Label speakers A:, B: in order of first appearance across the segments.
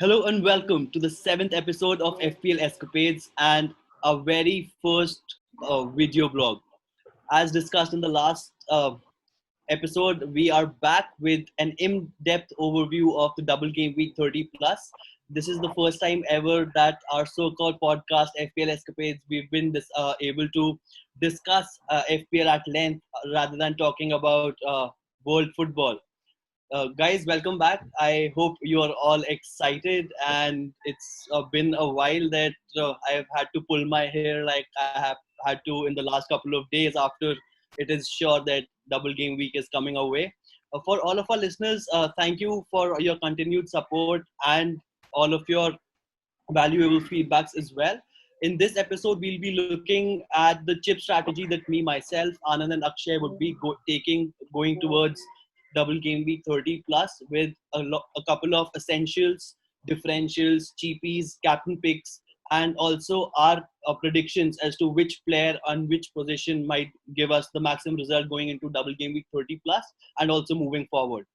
A: Hello and welcome to the seventh episode of FPL Escapades and our very first video blog. As discussed in the last episode, we are back with an in-depth overview of the Double Game Week 30 plus. This is the first time ever that our so-called podcast FPL Escapades we've been able to discuss FPL at length rather than talking about world football. Guys, welcome back. I hope you are all excited, and it's been a while that I've had to pull my hair like I have had to in the last couple of days after it is sure that Double Game Week is coming our way. For all of our listeners, thank you for your continued support and all of your valuable feedbacks as well. In this episode, we'll be looking at the chip strategy that me, myself, Anand, and Akshay would be going towards Double Game Week 30 plus with a couple of essentials, differentials, cheapies, captain picks, and also our predictions as to which player and which position might give us the maximum result going into Double Game Week 30 plus and also moving forward.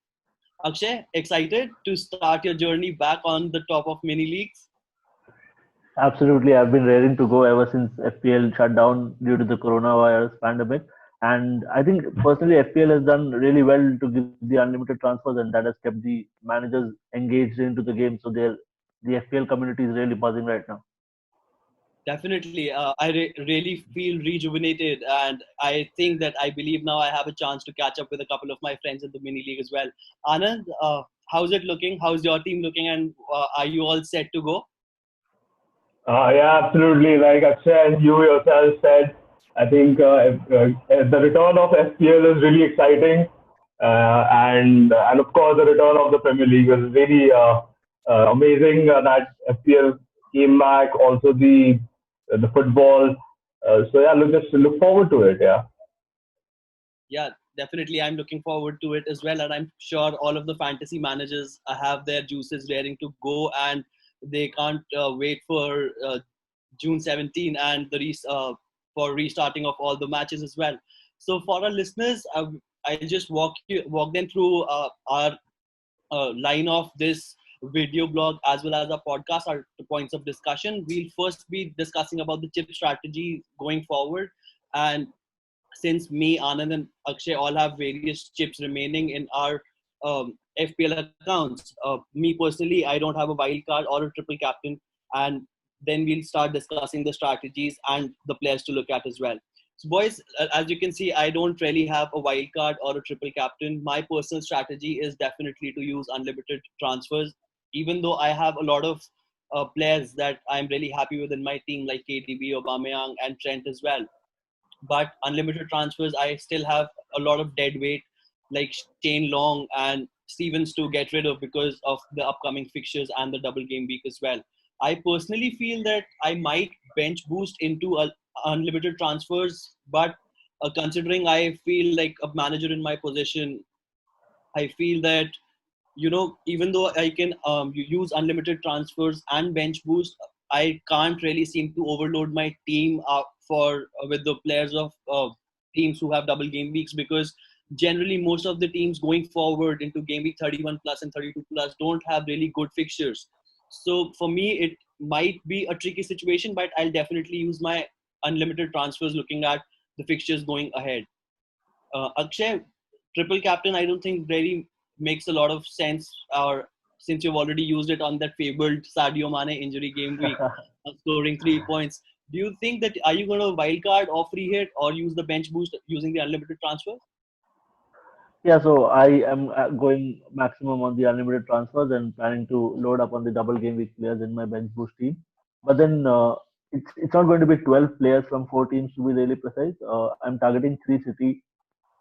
A: Akshay, excited to start your journey back on the top of mini leagues?
B: Absolutely, I've been raring to go ever since FPL shut down due to the coronavirus pandemic. And I think personally, FPL has done really well to give the unlimited transfers, and that has kept the managers engaged into the game. So the FPL community is really buzzing right now.
A: Definitely. I really feel rejuvenated, and I think that I believe now I have a chance to catch up with a couple of my friends in the mini league as well. Anand, how's it looking? How's your team looking? And are you all set to go?
C: Yeah, absolutely. Like Akshay and you yourself said, I think the return of FPL is really exciting, and of course the return of the Premier League was really amazing that FPL came back. Also the football. So yeah, just look forward to it. Yeah.
A: Yeah, definitely. I'm looking forward to it as well. And I'm sure all of the fantasy managers have their juices raring to go and they can't wait for June 17 and for restarting of all the matches as well. So for our listeners, I'll just walk them through our line of this video blog as well as our podcast, our points of discussion. We'll first be discussing about the chip strategy going forward. And since me, Anand, and Akshay all have various chips remaining in our FPL accounts, me personally, I don't have a wild card or a triple captain. And then we'll start discussing the strategies and the players to look at as well. So, boys, as you can see, I don't really have a wild card or a triple captain. My personal strategy is definitely to use unlimited transfers, even though I have a lot of players that I'm really happy with in my team, like KDB, Aubameyang, and Trent as well. But unlimited transfers, I still have a lot of dead weight like Shane Long and Stevens to get rid of because of the upcoming fixtures and the double game week as well. I personally feel that I might bench boost into unlimited transfers, but considering I feel like a manager in my position, I feel that even though I can use unlimited transfers and bench boost, I can't really seem to overload my team for with the players of teams who have double game weeks because generally most of the teams going forward into game week 31 plus and 32 plus don't have really good fixtures. So for me, it might be a tricky situation, but I'll definitely use my unlimited transfers looking at the fixtures going ahead. Akshay, triple captain, I don't think really makes a lot of sense. Or since you've already used it on that fabled Sadio Mane injury game week, scoring 3 points. Do you think that are you going to wildcard or free hit or use the bench boost using the unlimited transfer?
B: Yeah, so I am going maximum on the unlimited transfers and planning to load up on the double game week players in my bench boost team. But then it's not going to be 12 players from four teams to be really precise. I'm targeting three City,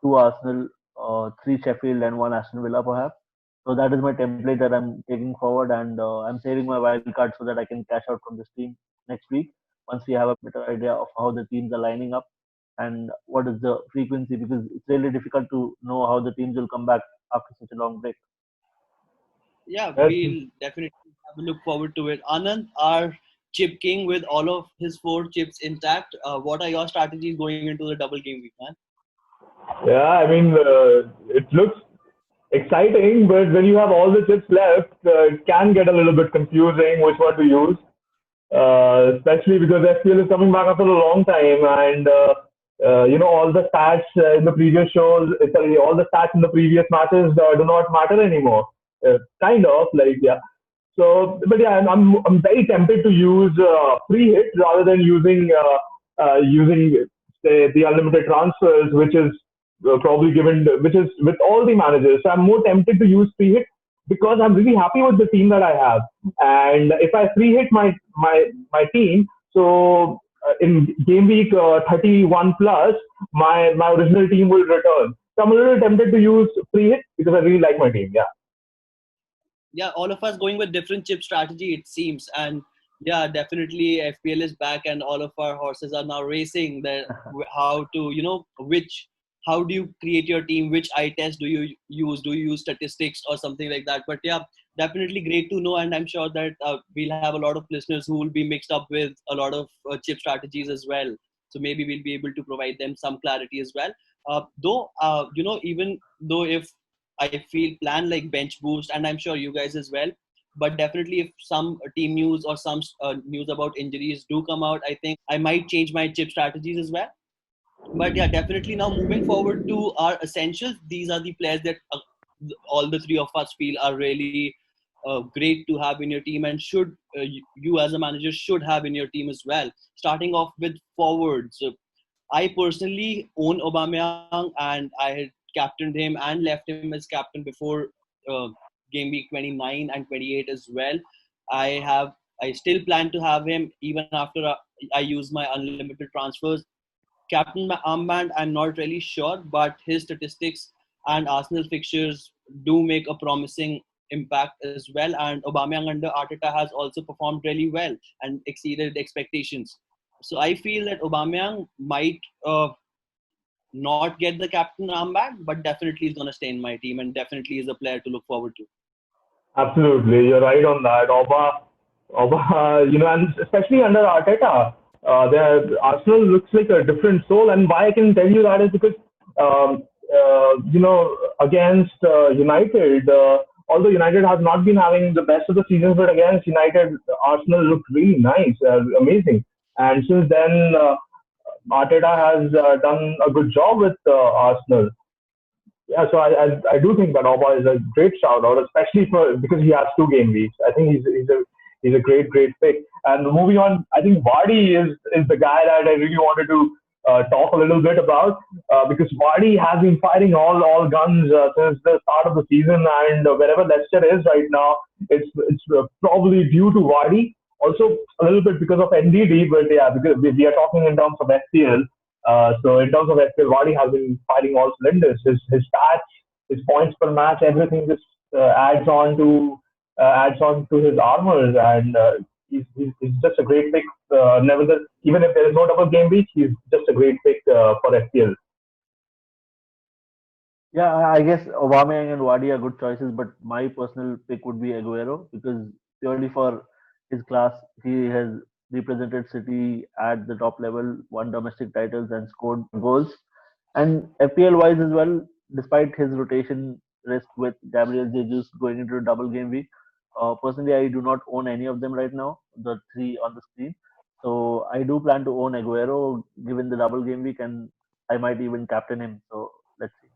B: two Arsenal, three Sheffield, and one Aston Villa perhaps. So that is my template that I'm taking forward, and I'm saving my wild card so that I can cash out from this team next week once we have a better idea of how the teams are lining up and what is the frequency because it's really difficult to know how the teams will come back after such a long break.
A: Yeah,
C: Yes.
A: we'll definitely have a look forward to it. Anand, our chip king with all of his four chips intact. What are your strategies going into the double game week, man?
C: Yeah. I mean, it looks exciting, but when you have all the chips left, it can get a little bit confusing which one to use. Especially because FPL is coming back after a long time, and all the stats in the previous shows, sorry, all the stats in the previous matches do not matter anymore. Kind of like, yeah. So, but yeah, I'm very tempted to use free hit rather than using say the unlimited transfers, which is probably given, which is with all the managers. So I'm more tempted to use free hit because I'm really happy with the team that I have. And if I free hit my team, so in game week 31 plus, my original team will return. So I'm a little tempted to use free hit because I really like my team. Yeah.
A: Yeah, all of us going with different chip strategy, it seems. And yeah, definitely FPL is back, and all of our horses are now racing. That how to, how do you create your team? Which eye test do you use? Do you use statistics or something like that? But yeah, definitely great to know. And I'm sure that we'll have a lot of listeners who will be mixed up with a lot of chip strategies as well. So maybe we'll be able to provide them some clarity as well. Even though if I feel plan like bench boost, and I'm sure you guys as well. But definitely, if some team news or some news about injuries do come out, I think I might change my chip strategies as well. But yeah, definitely now moving forward to our essentials. These are the players that all the three of us feel are really great to have in your team, and should you as a manager should have in your team as well. Starting off with forwards. I personally own Aubameyang, and I had captained him and left him as captain before uh, game week 29 and 28 as well. I have I still plan to have him even after I use my unlimited transfers. Captain armband, I'm not really sure, but his statistics and Arsenal fixtures do make a promising impact as well. And Aubameyang under Arteta has also performed really well and exceeded expectations. So I feel that Aubameyang might not get the captain armband, but definitely is going to stay in my team and definitely is a player to look forward to.
C: Absolutely, you're right on that. And especially under Arteta, Arsenal looks like a different soul. And why I can tell you that is because, against United, although United has not been having the best of the seasons, but against United, Arsenal looked really nice, amazing. And since then, Arteta has done a good job with Arsenal. Yeah, so I do think that Oba is a great shout out, especially for because he has 2 game weeks. I think he's a great pick. And moving on, I think Vardy is the guy that I really wanted to talk a little bit about because Vardy has been firing all guns since the start of the season, and wherever Leicester is right now, it's probably due to Vardy. Also a little bit because of NDD, but yeah, because we are talking in terms of FPL. So in terms of FPL, Vardy has been firing all cylinders. His stats, his points per match, everything just adds on to his armors, and he's just a great pick. Nevertheless, even if there is no double game week, he's just a great pick for FPL.
B: Yeah, I guess Aubameyang and Wadi are good choices, but my personal pick would be Aguero because purely for his class, he has represented City at the top level, won domestic titles, and scored goals. And FPL wise as well, despite his rotation risk with Gabriel Jesus going into a double game week, personally I do not own any of them right now, the three on the screen. So I do plan to own Aguero given the double game week, and I might even captain him. So let's see.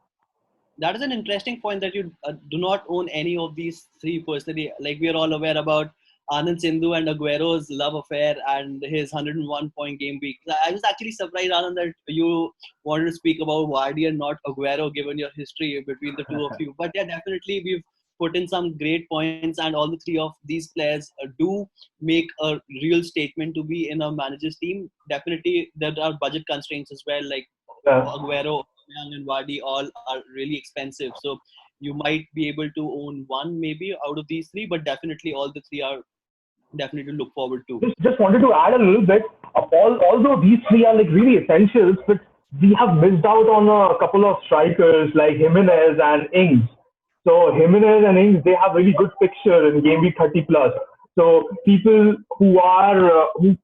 A: That is an interesting point that you do not own any of these three personally. Like we are all aware about Anand Sindhu and Aguero's love affair and his 101 point game week. I was actually surprised, Anand, that you wanted to speak about Vardy and not Aguero, given your history between the two of you. But yeah, definitely we've put in some great points, and all the three of these players do make a real statement to be in a manager's team. Definitely, there are budget constraints as well. Like
C: Yeah.
A: Aguero, Young, and Vardy all are really expensive. So you might be able to own one maybe out of these three, but definitely all the three are definitely to look forward to.
C: Just wanted to add a little bit. Although these three are like really essentials, but we have missed out on a couple of strikers like Jimenez and Ings. So Jimenez and Ings, they have really good fixture in game week 30 plus. So people who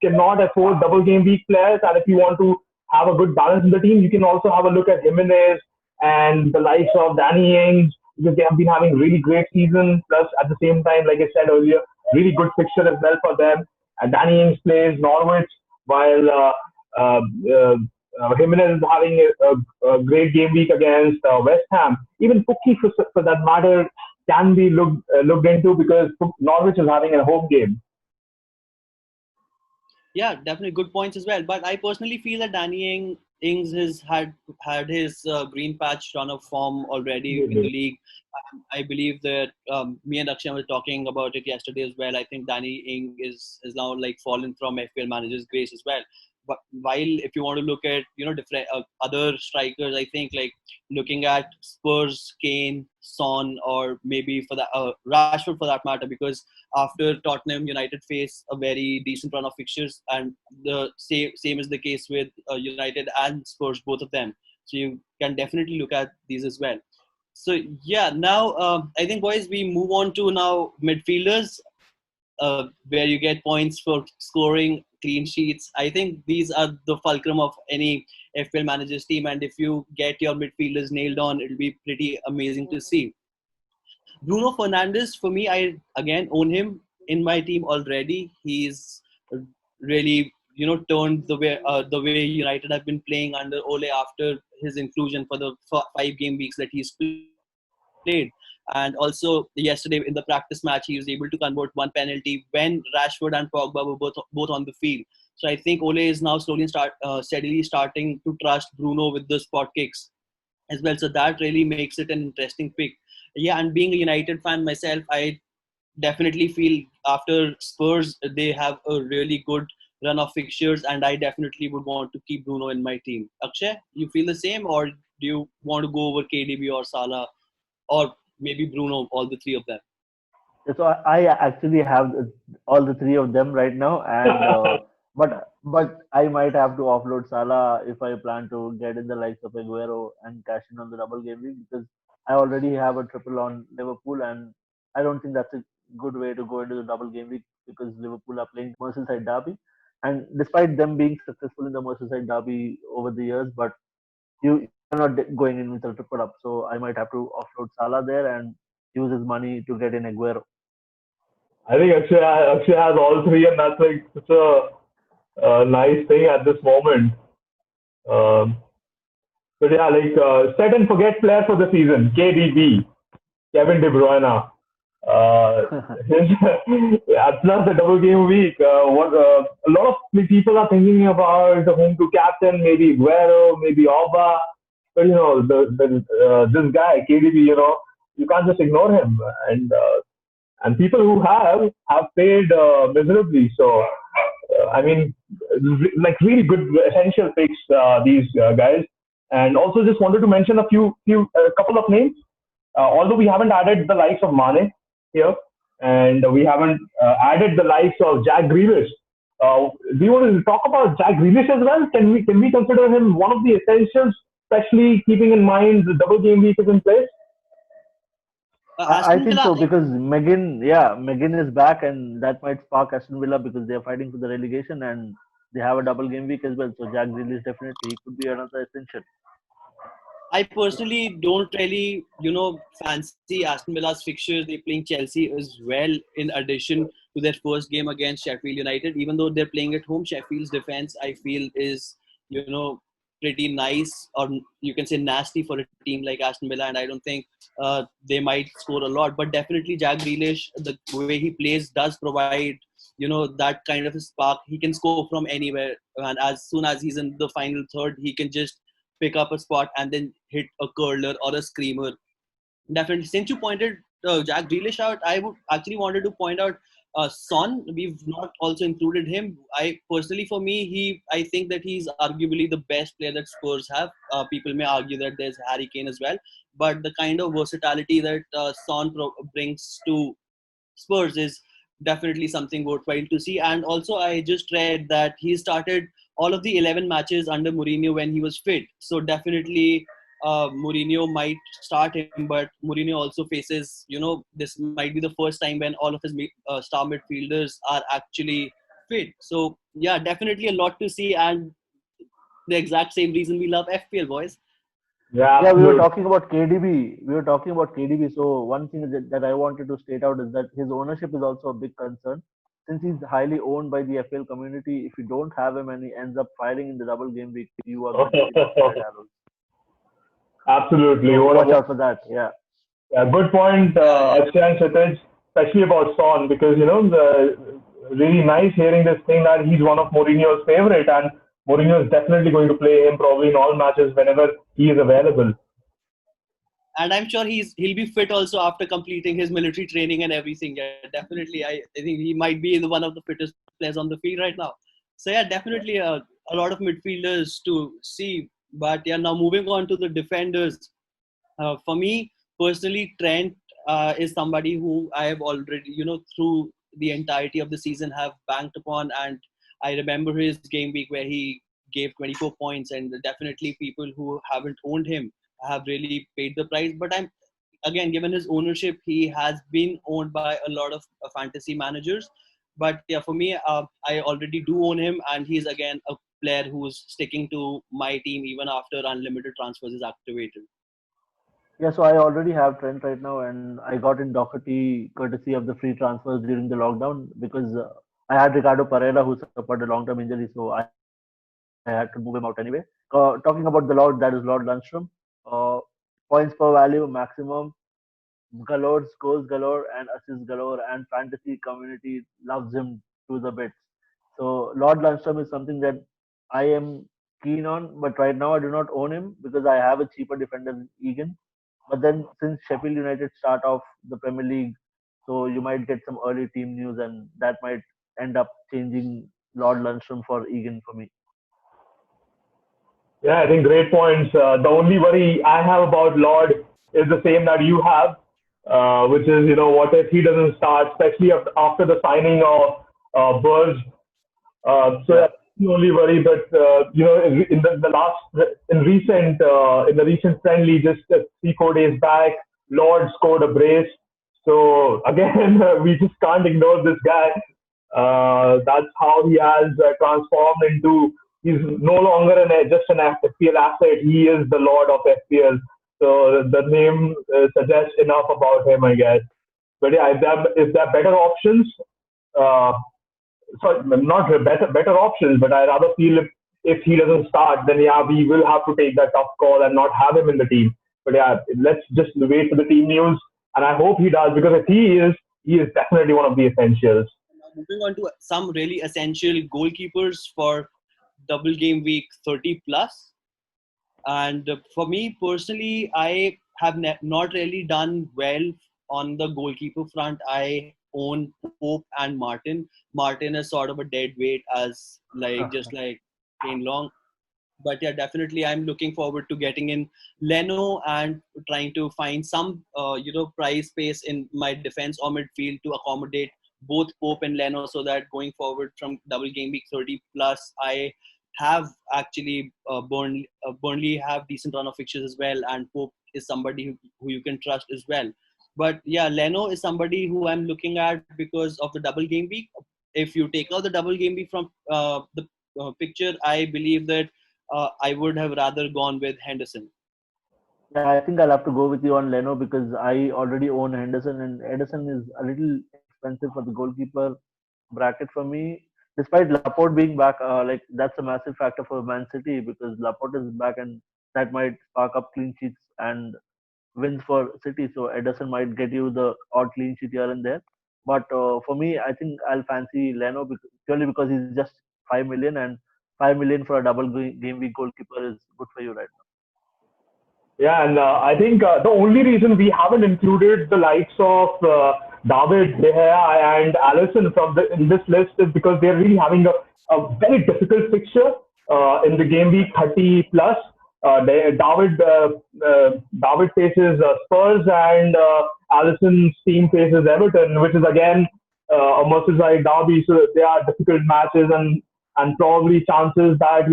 C: cannot afford double game week players, and if you want to have a good balance in the team, you can also have a look at Jimenez and the likes of Danny Ings because they have been having really great season. Plus, at the same time, like I said earlier, really good fixture as well for them. Danny Ings plays Norwich, while uh, uh, Jimenez is having a great game week against West Ham. Even Pukki, for that matter, can be looked into because Norwich is having a home game.
A: Yeah, definitely good points as well. But I personally feel that Ings has had his green patch run of form already in the league. I believe that me and Akshay were talking about it yesterday as well. I think Danny Ing is now like fallen from FPL manager's grace as well. But while if you want to look at different other strikers, I think like looking at Spurs, Kane, Son, or maybe for that Rashford for that matter, because after Tottenham, United face a very decent run of fixtures, and the same is the case with United and Spurs, both of them. So you can definitely look at these as well. So yeah, now I think boys, we move on to now midfielders, where you get points for scoring, clean sheets. I think these are the fulcrum of any FPL manager's team, and if you get your midfielders nailed on, it'll be pretty amazing to see. Bruno Fernandes, for me, I again own him in my team already. He's really turned the way United have been playing under Ole after his inclusion for the 5 game weeks that he's played. And also yesterday in the practice match, he was able to convert one penalty when Rashford and Pogba were both on the field. So I think Ole is now steadily starting to trust Bruno with the spot kicks as well. So that really makes it an interesting pick. Yeah, and being a United fan myself, I definitely feel after Spurs, they have a really good run of fixtures, and I definitely would want to keep Bruno in my team. Akshay, you feel the same, or do you want to go over KDB or Salah, or maybe Bruno, all the three of them?
B: So I actually have all the three of them right now, and but I might have to offload Salah if I plan to get in the likes of Aguero and cash in on the double game week, because I already have a triple on Liverpool, and I don't think that's a good way to go into the double game week because Liverpool are playing Merseyside derby, and despite them being successful in the Merseyside derby over the years, but you're not going in with a triple up, so I might have to offload Salah there and use his money to get in Aguero.
C: I think Akshay has all three, and that's like such a nice thing at this moment. Um, but yeah, like set and forget player for the season, KDB, Kevin De Bruyne. Uh, plus the double game week. A lot of people are thinking about the home to captain, maybe Guerrero, maybe Oba. But this guy KDB, you can't just ignore him. And people who have paid miserably. So I mean, like really good essential picks, these guys. And also just wanted to mention a couple of names. Although we haven't added the likes of Mane here, and we haven't added the likes of Jack Grealish. Do you want to talk about Jack Grealish as well? Can we consider him one of the essentials, especially keeping in mind the double game week is in place?
B: I
A: Aston
B: think
A: Villa,
B: so because Megan is back, and that might spark Aston Villa because they're fighting for the relegation and they have a double game week as well. So Jack Grealish definitely he could be another essential.
A: I personally don't really, fancy Aston Villa's fixtures. They're playing Chelsea as well, in addition to their first game against Sheffield United. Even though they're playing at home, Sheffield's defense, I feel, is, pretty nice, or you can say nasty for a team like Aston Villa. And I don't think they might score a lot. But definitely Jack Grealish, the way he plays does provide, that kind of a spark. He can score from anywhere. And as soon as he's in the final third, he can just pick up a spot and then hit a curler or a screamer. Definitely. Since you pointed Jack Grealish out, I would actually wanted to point out Son. We've not also included him. I personally, for me, I think that he's arguably the best player that Spurs have. People may argue that there's Harry Kane as well, but the kind of versatility that Son brings to Spurs is definitely something worthwhile to see. And also, I just read that he started all of the 11 matches under Mourinho when he was fit. So definitely, Mourinho might start him, but Mourinho also faces, this might be the first time when all of his star midfielders are actually fit. So yeah, definitely a lot to see, and the exact same reason we love FPL, boys.
C: Yeah,
B: Yeah, we were
C: absolutely.
B: talking about KDB. We were talking about KDB. So one thing that I wanted to state out is that his ownership is also a big concern. Since he's highly owned by the FPL community, if you don't have him and he ends up filing in the double game week, you are going to be down bad arrows.
C: Absolutely.
B: So
C: What,
B: watch
C: what
B: out for that. Yeah.
C: Yeah, good point,
A: Yeah, yeah.
C: Akshay and Kshitij, especially about Son, because really nice hearing this thing that he's one of Mourinho's favorite, and Mourinho is definitely going to play him probably in all matches whenever he is available.
A: And I'm sure he'll be fit also after completing his military training and everything. Yeah, definitely. I think he might be one of the fittest players on the field right now. So yeah, definitely a lot of midfielders to see. But yeah, now moving on to the defenders. For me personally, Trent is somebody who I have already, through the entirety of the season have banked upon. And I remember his game week where he gave 24 points, and definitely people who haven't owned him have really paid the price. But I'm again, given his ownership, he has been owned by a lot of fantasy managers. But yeah, for me, I already do own him, and he's again a player who's sticking to my team even after unlimited transfers is activated.
B: Yeah, so I already have Trent right now, and I got in Doherty courtesy of the free transfers during the lockdown because I had Ricardo Pereira who suffered a long-term injury, so I had to move him out anyway. Talking about the Lord, that is Lord Lundstrom. Uh, Points per value maximum, galore, goals galore, and assists galore, and fantasy community loves him to the bits. So Lord Lundstrom is something that I am keen on, but right now I do not own him because I have a cheaper defender than Egan. But then since Sheffield United start off the Premier League, so you might get some early team news, and that might end up changing Lord Lundstrom for Egan for me.
C: Yeah, I think great points. The only worry I have about Lord is the same that you have, which is, what if he doesn't start, especially after the signing of Burge. So
B: Yeah.
C: that's the only worry. But in the recent friendly, just 3 4 days back, Lord scored a brace. So again, we just can't ignore this guy. That's how he has transformed into. He's no longer just an FPL asset. He is the Lord of FPL. So the name suggests enough about him, I guess. But yeah, if there are better options, uh, sorry, not better options, but I rather feel if he doesn't start, then yeah, we will have to take that tough call and not have him in the team. But yeah, let's just wait for the team news, and I hope he does because if he is definitely one of the essentials.
A: Now moving on to some really essential goalkeepers for double game week 30 plus. And for me personally, I have not really done well on the goalkeeper front. I own Pope and Martin. Martin is sort of a dead weight as like just like Kane Long. But yeah, definitely I'm looking forward to getting in Leno and trying to find some price space in my defense or midfield to accommodate both Pope and Leno, so that going forward from double game week 30 plus, I have actually Burnley have decent run of fixtures as well, and Pope is somebody who you can trust as well. But yeah, Leno is somebody who I'm looking at because of the double game week. If you take out the double game week from the picture, I believe that I would have rather gone with Henderson.
B: Yeah, I think I'll have to go with you on Leno because I already own Henderson, and Henderson is a little expensive for the goalkeeper bracket for me. Despite Laporte being back, like that's a massive factor for Man City because Laporte is back, and that might spark up clean sheets and wins for City. So Ederson might get you the odd clean sheet here and there. But for me, I think I'll fancy Leno purely because he's just 5 million, and 5 million for a double game week goalkeeper is good for you right
C: Yeah, and I think the only reason we haven't included the likes of David, De Gea, and Allison in this list is because they're really having a very difficult fixture in the game week 30 plus. David faces Spurs and Allison's team faces Everton, which is again a Merseyside derby. So they are difficult matches and probably chances that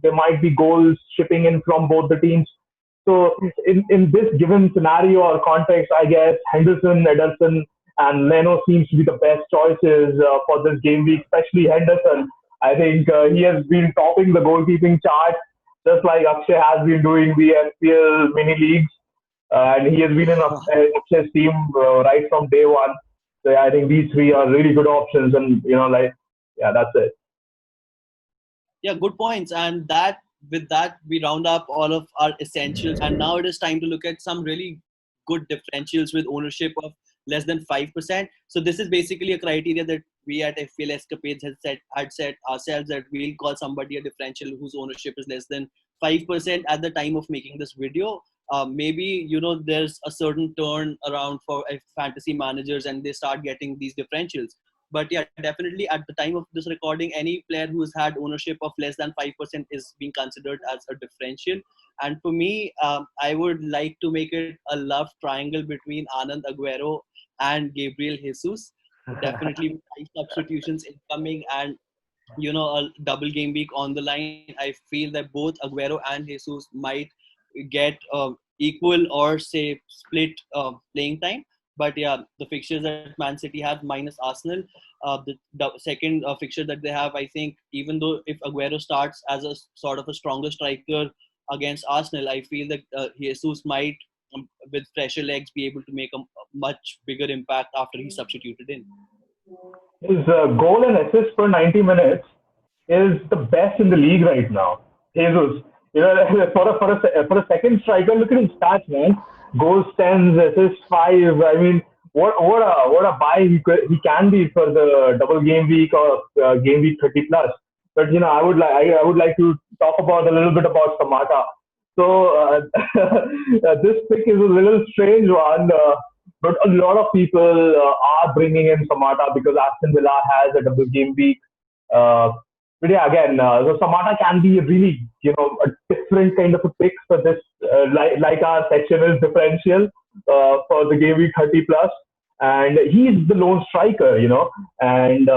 C: there might be goals shipping in from both the teams. So in this given scenario or context, I guess Henderson, Ederson, and Leno seems to be the best choices for this game week, especially Henderson. I think he has been topping the goalkeeping chart, just like Akshay has been doing the FPL mini leagues, and he has been in Akshay's team right from day one. So yeah, I think these three are really good options, and like, yeah, that's it.
A: Yeah, good points. And that with that, we round up all of our essentials. And now it is time to look at some really good differentials with ownership of less than 5%. So this is basically a criteria that we at FPL Escapades had set ourselves, that we'll call somebody a differential whose ownership is less than 5% at the time of making this video. Maybe there's a certain turn around for fantasy managers and they start getting these differentials. But yeah, definitely at the time of this recording, any player who's had ownership of less than 5% is being considered as a differential. And for me, I would like to make it a love triangle between Anand Aguero and Gabriel Jesus. Definitely 5 substitutions incoming, and a double game week on the line. I feel that both Aguero and Jesus might get equal or say split playing time. But yeah, the fixtures that Man City have minus Arsenal, the second fixture that they have, I think, even though if Aguero starts as a sort of a stronger striker against Arsenal, I feel that Jesus might, with fresher legs, be able to make a much bigger impact after he's substituted in.
C: His goal and assist per 90 minutes is the best in the league right now. Jesus, for a second striker, look at his stats, man. Goals 10, assists 5. I mean, what a buy he can be for the double game week or game week 30 plus. But I would like to talk about a little bit about Samata. So this pick is a little strange one, but a lot of people are bringing in Samata because Aston Villa has a double game week. Uh, but yeah, again, so Samata can be a really, a different kind of a pick for this, like our section is differential for the game week 30 plus, and he's the lone striker, and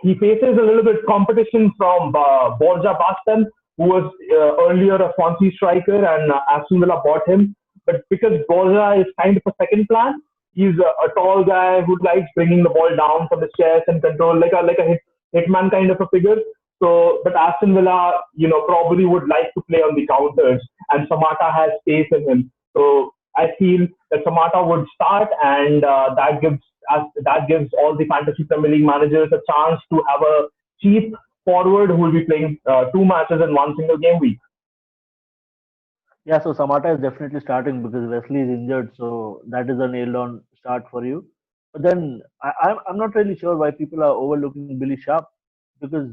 C: he faces a little bit competition from Borja Boston, who was earlier a Swansea striker, and Aston Villa bought him. But because Borja is kind of a second plan, he's a tall guy who likes bringing the ball down from his chest and control, like a hitman kind of a figure. So, but Aston Villa, probably would like to play on the counters, and Samata has space in him. So I feel that Samata would start, and that gives all the fantasy Premier League managers a chance to have a cheap forward who will be playing two matches in one single game week.
B: Yeah, so Samata is definitely starting because Wesley is injured, so that is a nailed-on start for you. But then I'm not really sure why people are overlooking Billy Sharp because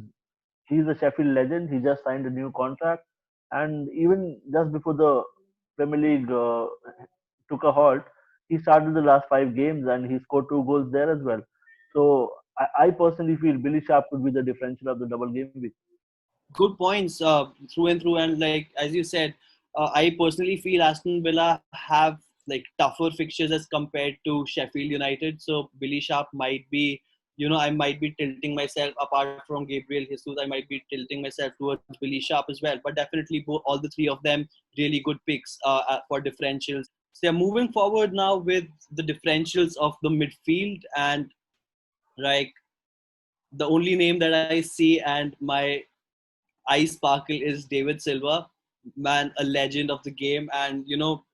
B: he's a Sheffield legend. He just signed a new contract, and even just before the Premier League took a halt, he started the last 5 games and he scored 2 goals there as well. So I personally feel Billy Sharp could be the differential of the double game week.
A: Good points through and through. And like as you said, I personally feel Aston Villa have like tougher fixtures as compared to Sheffield United. So Billy Sharp might be, I might be tilting myself apart from Gabriel Jesus. I might be tilting myself towards Billy Sharp as well. But definitely all the three of them really good picks for differentials. So yeah, moving forward now with the differentials of the midfield, and like the only name that I see and my eye sparkle is David Silva, man, a legend of the game. And,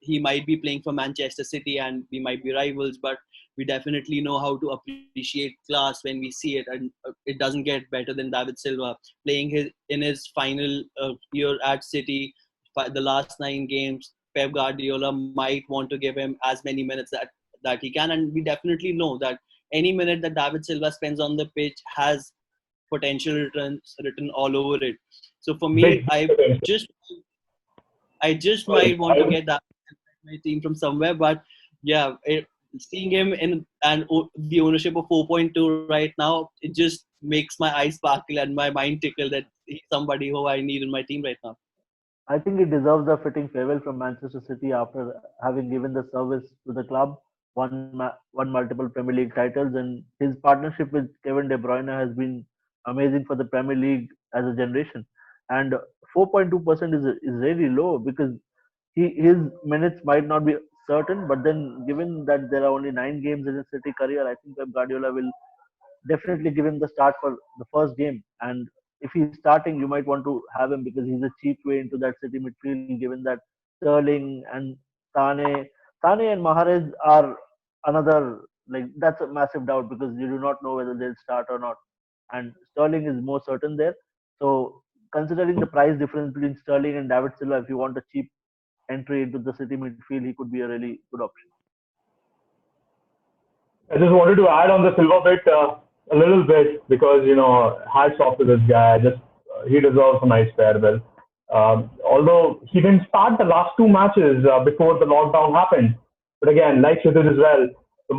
A: he might be playing for Manchester City and we might be rivals, but we definitely know how to appreciate class when we see it. And it doesn't get better than David Silva playing in his final year at City, the last 9 games. Pep Guardiola might want to give him as many minutes that he can. And we definitely know that any minute that David Silva spends on the pitch has potential returns written all over it. So for me,
C: Big
A: just I just might want to get that my team from somewhere, but yeah, seeing him in and the ownership of 4.2 right now, it just makes my eyes sparkle and my mind tickle that he's somebody who I need in my team right now.
B: I think he deserves a fitting farewell from Manchester City after having given the service to the club, won multiple Premier League titles, and his partnership with Kevin De Bruyne has been amazing for the Premier League as a generation. And 4.2% is really low because his minutes might not be certain, but then given that there are only 9 games in his City career, I think Pep Guardiola will definitely give him the start for the first game. And if he's starting, you might want to have him because he's a cheap way into that City midfield, given that Sterling and Sane, Sane and Mahrez are another, like, that's a massive doubt because you do not know whether they'll start or not. And Sterling is more certain there. So considering the price difference between Sterling and David Silva, if you want a cheap entry into the City midfield, he could be a really good option.
C: I just wanted to add on the Silva bit a little bit because hats off to this guy. Just he deserves a nice farewell. Although he didn't start the last two matches before the lockdown happened, but again, like Kshitij as well, the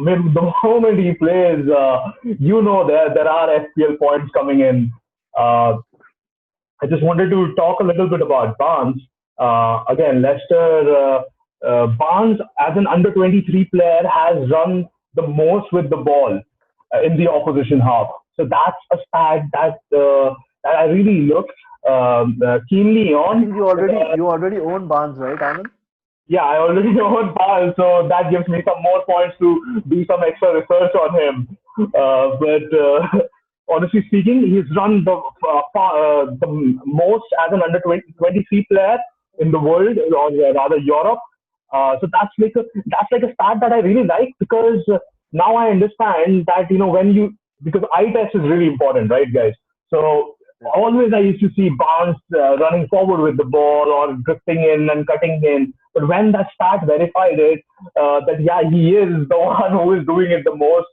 C: moment he plays, there are FPL points coming in. Uh, I just wanted to talk a little bit about Barnes. Again, Leicester, Barnes as an under 23 player has run the most with the ball in the opposition half. So that's a stat that I really looked keenly
B: I
C: on.
B: think you already own Barnes, right, Anand?
C: Yeah, I already own Paul, so that gives me some more points to do some extra research on him. But honestly speaking, he's run the most as an under 23 player in the world, or rather Europe. So that's like a stat that I really like because now I understand that when you because eye test is really important, right, guys? So
B: Yeah.
C: always I used to see Barnes running forward with the ball or drifting in and cutting in. But when that stat verified it, that yeah, he is the one who is doing it the most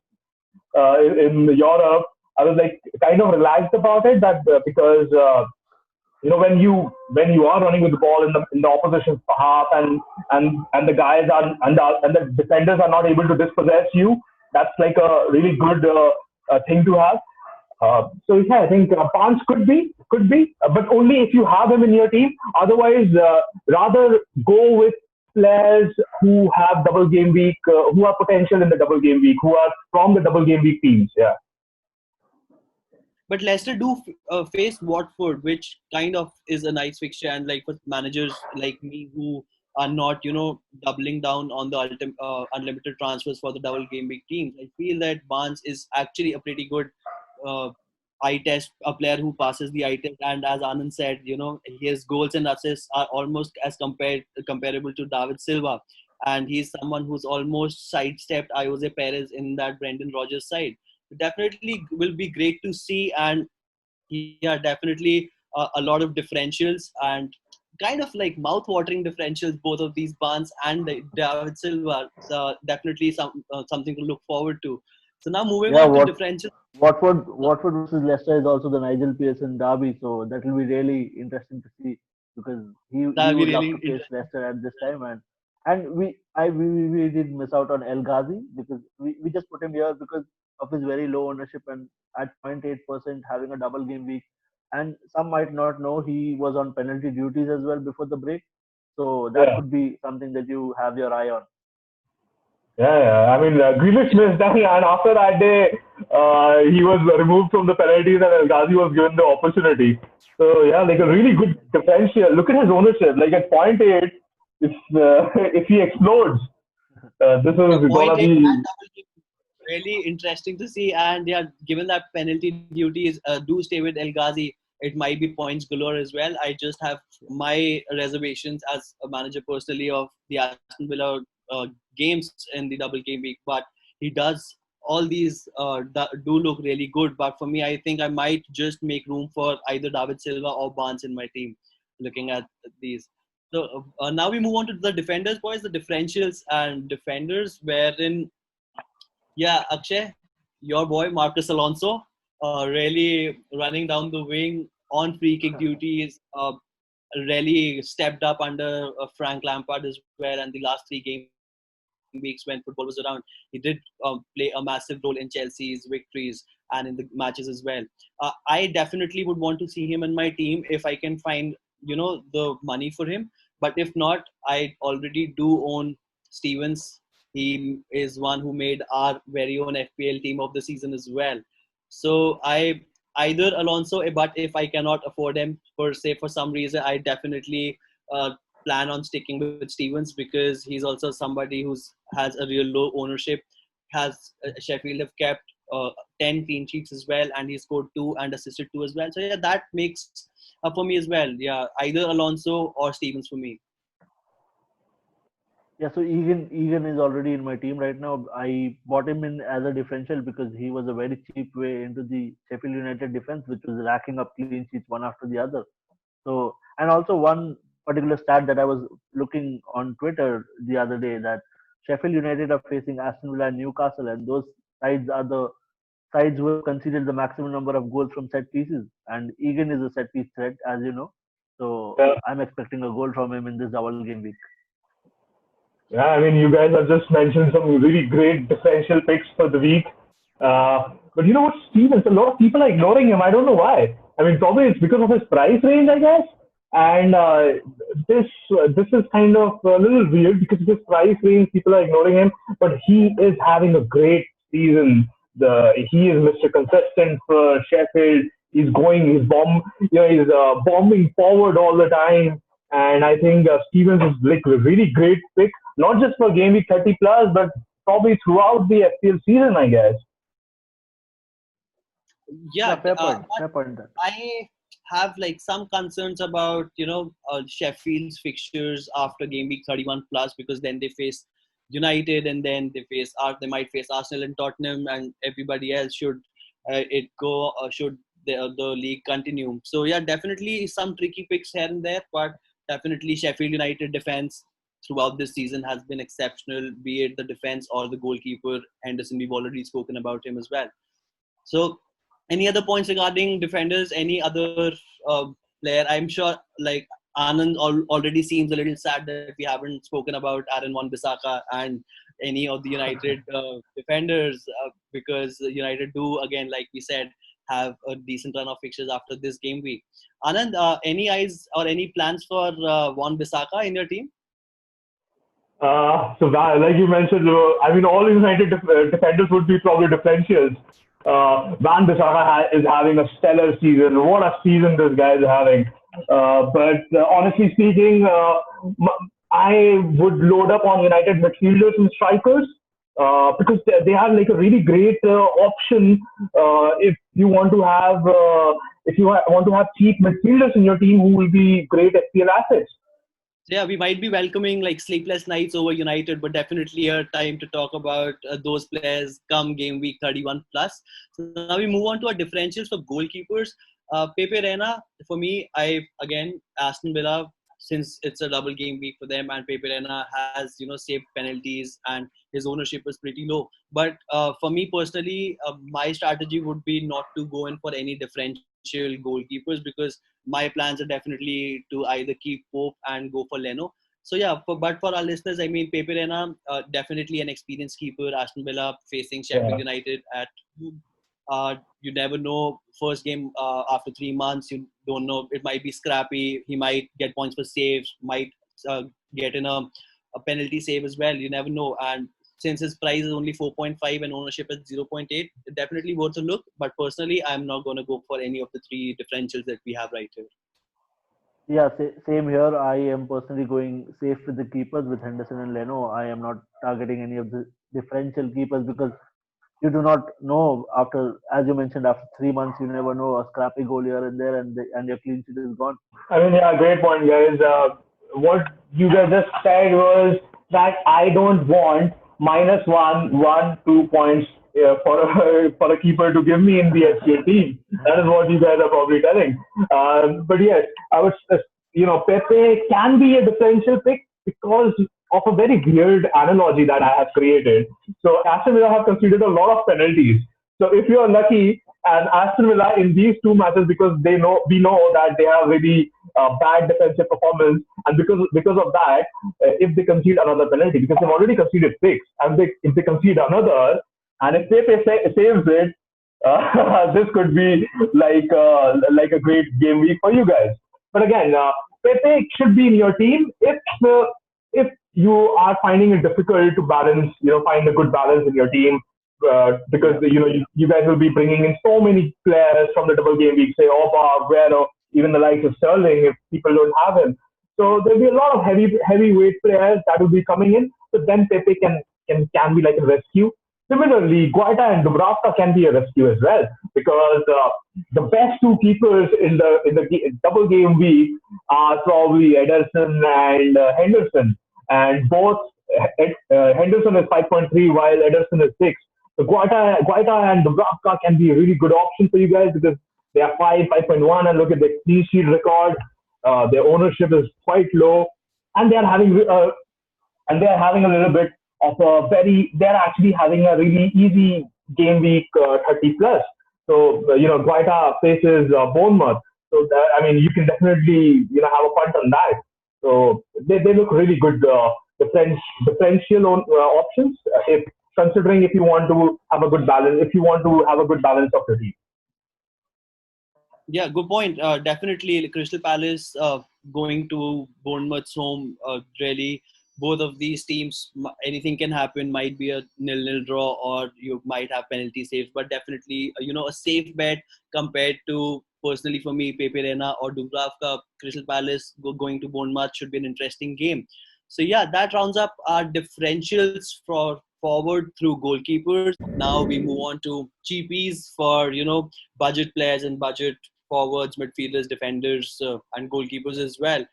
C: in Europe, I was like kind of relaxed about it. That because when you are running with the ball in the opposition half and the guys are and the defenders are not able to dispossess you, that's like a really good thing to have. So yeah, I think Pans could be, but only if you have him in your team. Otherwise, rather go with players who have double game week, who have potential in the double game week, who are from the double game week teams. Yeah,
A: But Leicester do face Watford, which kind of is a nice fixture. And like for managers like me who are not, doubling down on the unlimited transfers for the double game week teams, I feel that Barnes is actually a pretty good uh, eye test, a player who passes the eye test. And as Anand said, his goals and assists are almost as comparable to David Silva. And he's someone who's almost sidestepped Jose Perez in that Brendan Rodgers side. Definitely will be great to see. And yeah, definitely a lot of differentials and kind of like mouth-watering differentials, both of these Barnes and David Silva. So definitely something to look forward to. So now moving
B: Yeah,
A: on to
B: what
A: differentials.
B: Watford versus Leicester is also the Nigel Pearson derby, so that will be really interesting to see because he
A: That'll be
B: would love
A: really
B: to face
A: interesting.
B: Leicester at this time, and we did miss out on El Ghazi because we just put him here because of his very low ownership and at 0.8% having a double game week, and some might not know he was on penalty duties as well before the break, so that
C: yeah.
B: could be something that you have your eye on.
C: Yeah. I mean, Grealish missed that, and after that day, he was removed from the penalties, and El Ghazi was given the opportunity. So yeah, like a really good differential. Look at his ownership. Like at point 0.8, if if he explodes, this
A: Yeah,
C: is
A: point
C: gonna
A: eight and
C: be
A: double game. Really interesting to see. And yeah, given that penalty duties do stay with El Ghazi, it might be points galore as well. I just have my reservations as a manager personally of the Aston Villa games in the double game week. But he does all these do look really good. But for me, I think I might just make room for either David Silva or Barnes in my team. Looking at these. So now we move on to the defenders, boys. The differentials and defenders, wherein yeah, Akshay, your boy Marcus Alonso, really running down the wing on free kick duties. Really stepped up under Frank Lampard as well. And the last three game weeks when football was around, he did play a massive role in Chelsea's victories and in the matches as well. I definitely would want to see him in my team if I can find the money for him. But if not, I already do own Stevens. He is one who made our very own FPL team of the season as well. So I either Alonso, but if I cannot afford him for some reason, I definitely plan on sticking with Stevens because he's also somebody who's has a real low ownership. Has Sheffield have kept 10 clean sheets as well, and he scored 2 and assisted 2 as well. So yeah, that makes up for me as well. Yeah, either Alonso or Stevens for me.
B: Yeah, so Egan is already in my team right now. I bought him in as a differential because he was a very cheap way into the Sheffield United defense, which was racking up clean sheets one after the other. So, and also one particular stat that I was looking on Twitter the other day, that Sheffield United are facing Aston Villa and Newcastle, and those sides are the sides who have conceded the maximum number of goals from set pieces. And Egan is a set piece threat, as you know. So
C: Yeah.
B: I'm expecting a goal from him in this double game week.
C: Yeah, I mean, you guys have just mentioned some really great differential picks for the week. But you know what, Stevens, a lot of people are ignoring him. I don't know why. I mean, probably it's because of his price range, I guess. And this is kind of a little weird because of his price range, people are ignoring him. But he is having a great season. He is Mr. Consistent for Sheffield. He's bombing forward all the time. And I think Stevens is like a really great pick, not just for game week 30 plus, but probably throughout the FPL season, I guess.
B: Yeah,
A: Yeah,
B: fair point. Fair point. That.
A: I have like some concerns about Sheffield's fixtures after game week 31 plus, because then they face United, and then they might face Arsenal and Tottenham, and everybody else should it go should the league continue. So yeah, definitely some tricky picks here and there, but definitely Sheffield United defense throughout this season has been exceptional, be it the defense or the goalkeeper Henderson. We've already spoken about him as well. So, any other points regarding defenders? Any other player? I'm sure like Anand already seems a little sad that we haven't spoken about Aaron Wan-Bissaka and any of the United defenders, because United do, again, like we said, have a decent run of fixtures after this game week. Anand, any eyes or any plans for Wan-Bissaka in your team?
C: Like you mentioned, I mean, all United defenders would be probably differentials. Van Bissaka is having a stellar season. What a season this guy is having. But honestly speaking, I would load up on United midfielders and strikers because they have like a really great option if you want to have cheap midfielders in your team who will be great FPL assets.
A: So yeah, we might be welcoming like sleepless nights over United, but definitely a time to talk about those players come game week 31 plus. So now we move on to our differentials for goalkeepers. Pepe Reina, for me, Aston Villa, since it's a double game week for them, and Pepe Reina has saved penalties and his ownership is pretty low. But for me personally, my strategy would be not to go in for any differential goalkeepers, because my plans are definitely to either keep Pope and go for Leno. So yeah, but for our listeners, I mean, Pepe Reina, definitely an experienced keeper. Aston Villa facing Sheffield United at home. You never know. First game after 3 months, you don't know. It might be scrappy. He might get points for saves. Might get in a penalty save as well. You never know. And since his price is only 4.5 and ownership is 0.8, definitely worth a look. But personally, I'm not going to go for any of the three differentials that we have right here.
B: Yeah, same here. I am personally going safe with the keepers with Henderson and Leno. I am not targeting any of the differential keepers because you do not know after, as you mentioned, after 3 months, you never know, a scrappy goal here and there, and your clean sheet is gone.
C: I mean, yeah, great point, guys. What you guys just said was that I don't want minus 2 points for a keeper to give me in the SPL team. That is what you guys are probably telling. But yes, I was, Pepe can be a differential pick because of a very weird analogy that I have created. So Aston Villa have conceded a lot of penalties. So if you are lucky, and Aston Villa in these two matches, because we know that they have really bad defensive performance, and because of that, if they concede another penalty, because they've already conceded six, and if they concede another, and if Pepe saves it, this could be like a great game week for you guys. But again, Pepe should be in your team if you are finding it difficult to balance, find a good balance in your team, because you guys will be bringing in so many players from the double game week, say Oba, Aguero, even the likes of Sterling if people don't have him. So there'll be a lot of heavyweight players that will be coming in. So then Pepe can be like a rescue. Similarly, Guaita and Dubravka can be a rescue as well because the best two keepers in the double game week are probably Ederson and Henderson, and both Henderson is 5.3 while Ederson is 6. So Guaita and Dubravka can be a really good option for you guys because they are 5.1, and look at the clean sheet record. Their ownership is quite low, and they are having a little bit of they're actually having a really easy game week 30 plus. So, Guaita faces Bournemouth. So, I mean, you can definitely, have a punt on that. So, they look really good, differential options, if considering if you want to have a good balance, if you want to have a good balance of the team.
A: Yeah, good point. Definitely, Crystal Palace going to Bournemouth's home. Really, both of these teams, anything can happen. Might be a nil-nil draw, or you might have penalty saves. But definitely, a safe bet compared to personally for me, Pepe Reina or Dubravka. Crystal Palace going to Bournemouth should be an interesting game. So yeah, that rounds up our differentials for forward through goalkeepers. Now we move on to cheapies for budget players and budget forwards, midfielders, defenders, and goalkeepers as well,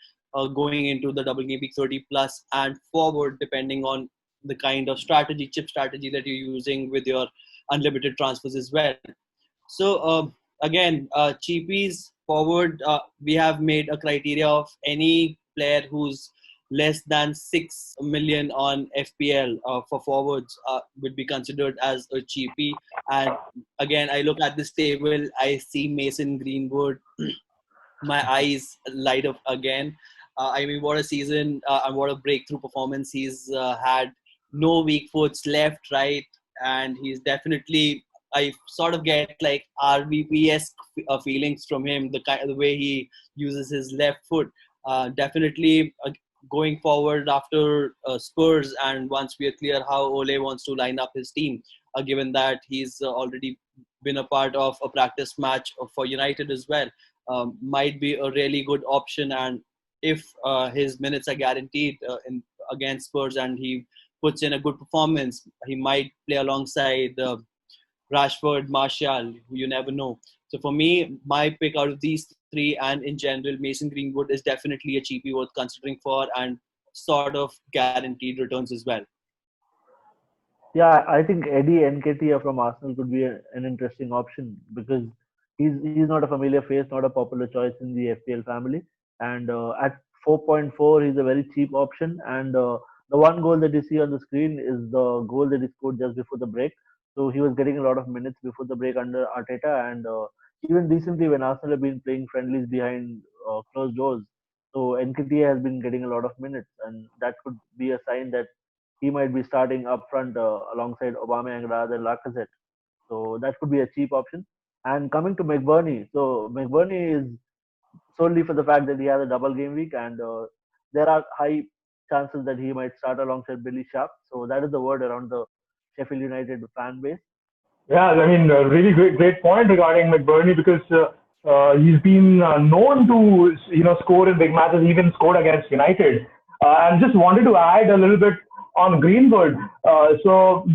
A: going into the double game week 30 plus and forward, depending on the kind of chip strategy that you're using with your unlimited transfers as well. So again, cheapies forward, we have made a criteria of any player who's less than 6 million on FPL for forwards would be considered as a cheapie. And again, I look at this table, I see Mason Greenwood, my eyes light up again. I mean, what a season and what a breakthrough performance he's had. No weak foots left, right, and he's definitely. I sort of get like RVP-esque feelings from him. The way he uses his left foot. Definitely going forward after Spurs, and once we are clear how Ole wants to line up his team, given that he's already been a part of a practice match for United as well, might be a really good option. And if his minutes are guaranteed against Spurs and he puts in a good performance, he might play alongside Rashford, Martial, who you never know. So for me, my pick out of these three and in general, Mason Greenwood is definitely a cheapie worth considering for and sort of guaranteed returns as well.
B: Yeah, I think Eddie Nketiah from Arsenal could be an interesting option because he's not a familiar face, not a popular choice in the FPL family. And at 4.4, he's a very cheap option. And the one goal that you see on the screen is the goal that he scored just before the break. So he was getting a lot of minutes before the break under Arteta. And even recently, when Arsenal have been playing friendlies behind closed doors, so Nketiah has been getting a lot of minutes, and that could be a sign that he might be starting up front alongside Aubameyang rather than Lacazette. So that could be a cheap option. And coming to McBurney, so McBurney is solely for the fact that he has a double game week, and there are high chances that he might start alongside Billy Sharp. So that is the word around the Sheffield United fan base.
C: Yeah, I mean, really great point regarding McBurney because he's been known to, score in big matches, even scored against United. And just wanted to add a little bit on Greenwood. So